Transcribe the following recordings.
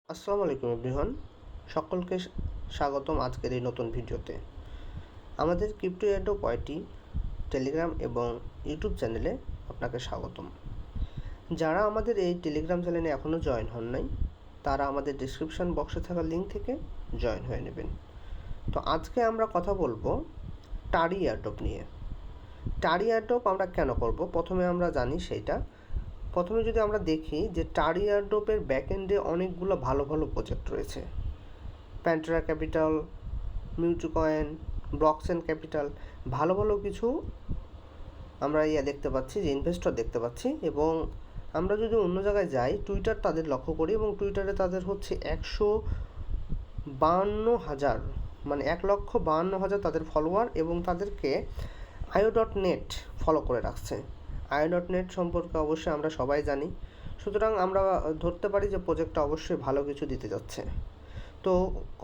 আসসালামু আলাইকুম এভরিওয়ান, সকলকে স্বাগতম আজকের এই নতুন ভিডিওতে। আমাদের ক্রিপ্টো এয়ারড্রপ ওয়াইটি টেলিগ্রাম এবং ইউটিউব চ্যানেলে আপনাকে স্বাগতম। যারা আমাদের এই টেলিগ্রাম চ্যানেলে এখনও জয়েন হন নাই, তারা আমাদের ডিসক্রিপশন বক্সে থাকা লিঙ্ক থেকে জয়েন হয়ে নেবেন। তো আজকে আমরা কথা বলবো টারি এয়ারড্রপ নিয়ে। টারি এয়ারড্রপ আমরা কেন করব, প্রথমে আমরা জানি সেইটা। প্রথমে যদি আমরা দেখি যে টারি এয়ারড্রপের ব্যাকএন্ডে অনেকগুলো ভালো ভালো প্রজেক্ট রয়েছে। প্যান্টেরা ক্যাপিটাল, মিউটিকয়েন, ব্লকচেন ক্যাপিটাল, ভালো ভালো কিছু আমরা দেখতে পাচ্ছি, যে ইনভেস্টর দেখতে পাচ্ছি। এবং আমরা যদি অন্য জায়গায় যাই, টুইটার তাদের লক্ষ্য করি, এবং টুইটারে তাদের হচ্ছে 152,000, মানে 1,52,000 তাদের ফলোয়ার, এবং তাদেরকে IO.net ফলো করে রাখছে। IO.net সম্পর্কে অবশ্যই আমরা সবাই জানি, সুতরাং আমরা ধরতে পারি যে প্রজেক্টটা অবশ্যই ভালো কিছু দিতে যাচ্ছে। তো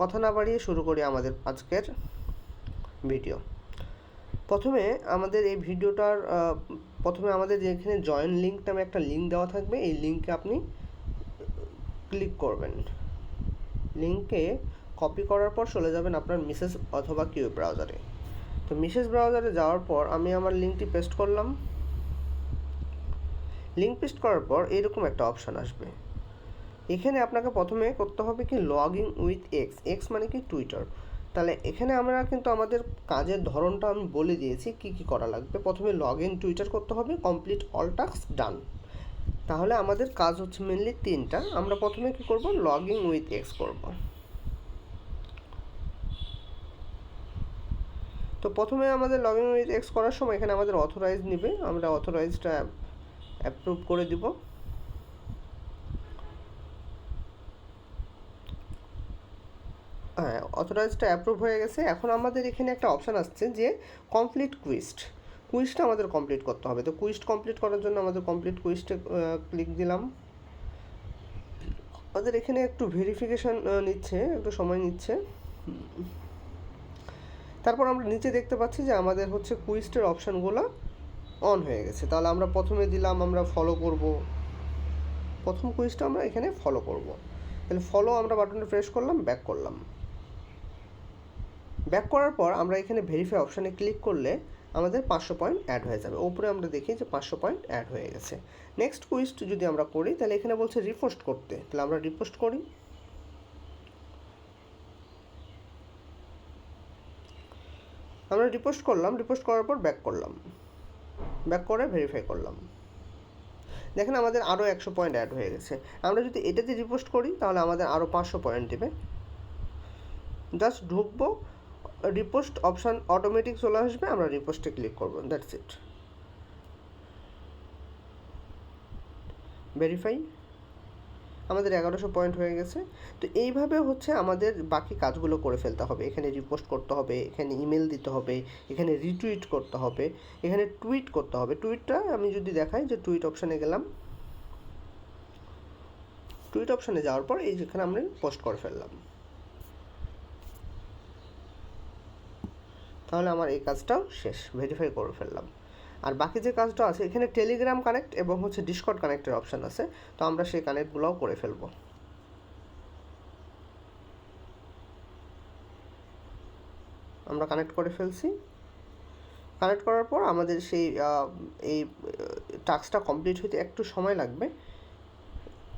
কথা না বাড়িয়ে শুরু করি আমাদের আজকের ভিডিও। প্রথমে আমাদের এই ভিডিওটার প্রথমে আমাদের যেখানে জয়েন লিঙ্ক নামে একটা লিঙ্ক দেওয়া থাকবে, এই লিঙ্কে আপনি ক্লিক করবেন। লিঙ্কে কপি করার পর চলে যাবেন আপনার মেসেজ অথবা কিউ ব্রাউজারে। তো মেসেজ ব্রাউজারে যাওয়ার পর আমি আমার লিঙ্কটি পেস্ট করলাম। লিঙ্ক পেস্ট করার পর এরকম একটা অপশান আসবে। এখানে আপনাকে প্রথমে করতে হবে কি, লগ ইন উইথ এক্স মানে কি টুইটার। তাহলে এখানে আমরা কিন্তু আমাদের কাজের ধরনটা আমি বলে দিয়েছি কি কি করা লাগবে। প্রথমে লগ ইন টুইটার করতে হবে, কমপ্লিট অল টাস্ক ডান। তাহলে আমাদের কাজ হচ্ছে মেনলি তিনটা। আমরা প্রথমে কি করব, লগ ইন উইথ এক্স করব। তো প্রথমে আমাদের লগ ইন উইথ এক্স করার সময় এখানে আমাদের অথরাইজ নেবে, আমরা অথরাইজটা অ্যাপ্রুভ করে দিব। হ্যাঁ, অথরাইজটা অ্যাপ্রুভ হয়ে গেছে। এখন আমাদের এখানে একটা অপশান আসছে যে কমপ্লিট কুইজটা আমাদের কমপ্লিট করতে হবে। তো কুইজ কমপ্লিট করার জন্য আমাদের কমপ্লিট কুইজটা ক্লিক দিলাম। আমাদের এখানে একটু ভেরিফিকেশান নিচ্ছে, একটু সময় নিচ্ছে। তারপর আমরা নিচে দেখতে পাচ্ছি যে আমাদের হচ্ছে কুইজটার অপশানগুলো অন হয়ে গেছে। তাহলে আমরা প্রথমে দিলাম আমরা ফলো করব, প্রথম কুইজটা আমরা এখানে ফলো করব। তাহলে ফলো আমরা বাটনটা প্রেস করলাম, ব্যাক করলাম। ব্যাক করার পর আমরা এখানে ভেরিফাই অপশানে ক্লিক করলে আমাদের 500 পয়েন্ট অ্যাড হয়ে যাবে। ওপরে আমরা দেখি যে 500 পয়েন্ট অ্যাড হয়ে গেছে। নেক্সট কুইজ যদি আমরা করি, তাহলে এখানে বলছে রিপোস্ট করতে, তাহলে আমরা রিপোস্ট করি। আমরা রিপোস্ট করলাম, রিপোস্ট করার পর ব্যাক করলাম, ব্যাক করে ভেরিফাই করলাম। দেখেন আমাদের আরও 100 পয়েন্ট অ্যাড হয়ে গেছে। আমরা যদি এটাতে রিপোস্ট করি তাহলে আমাদের আরও 500 পয়েন্ট দেবে। জাস্ট ঢুকবো, রিপোস্ট অপশান অটোমেটিক চলে আসবে, আমরা রিপোস্টে ক্লিক করবো, দ্যাটস ইট। ভেরিফাই, আমাদের 1100 পয়েন্ট হয়ে গেছে। তো এইভাবে হচ্ছে আমাদের বাকি কাজগুলো করে ফেলতে হবে। এখানে রিপোস্ট করতে হবে, এখানে ইমেল দিতে হবে, এখানে রিটুইট করতে হবে, এখানে টুইট করতে হবে। টুইটটা আমি যদি দেখাই যে টুইট অপশানে গেলাম, টুইট অপশানে যাওয়ার পর এই যেখানে আমরা পোস্ট করে ফেললাম, তাহলে আমার এই কাজটাও শেষ, ভেরিফাই করে ফেললাম। আর বাকি যে কাজটা আছে, এখানে টেলিগ্রাম কানেক্ট এবং হচ্ছে ডিসকর্ড কানেক্টের অপশান আছে, তো আমরা সেই কানেক্টগুলোও করে ফেলবো। আমরা কানেক্ট করে ফেলছি। কানেক্ট করার পর আমাদের সেই এই টাস্কটা কমপ্লিট হতে একটু সময় লাগবে,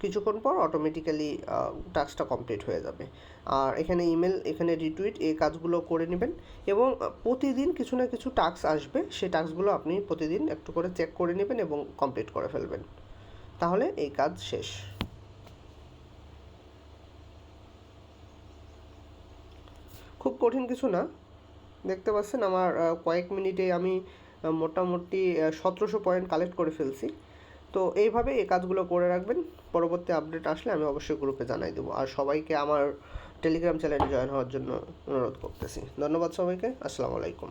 কিছুক্ষণ পর অটোমেটিক্যালি টাস্কটা কমপ্লিট হয়ে যাবে। আর এখানে ইমেল, এখানে রিটুইট, এই কাজগুলো করে নেবেন। এবং প্রতিদিন কিছু না কিছু টাস্ক আসবে, সেই টাস্কগুলো আপনি প্রতিদিন একটু করে চেক করে নেবেন এবং কমপ্লিট করে ফেলবেন, তাহলে এই কাজ শেষ। খুব কঠিন কিছু না, দেখতে পাচ্ছেন আমার কয়েক মিনিটে আমি মোটামুটি 1700 পয়েন্ট কালেক্ট করে ফেলছি। তো এইভাবে এই কাজগুলো করে রাখবেন, পরবর্তী আপডেট আসলে আমি অবশ্যই গ্রুপে জানাই দেবো। আর সবাইকে আমার টেলিগ্রাম চ্যানেলে জয়েন হওয়ার জন্য অনুরোধ করতেছি। ধন্যবাদ সবাইকে, আসসালামু আলাইকুম।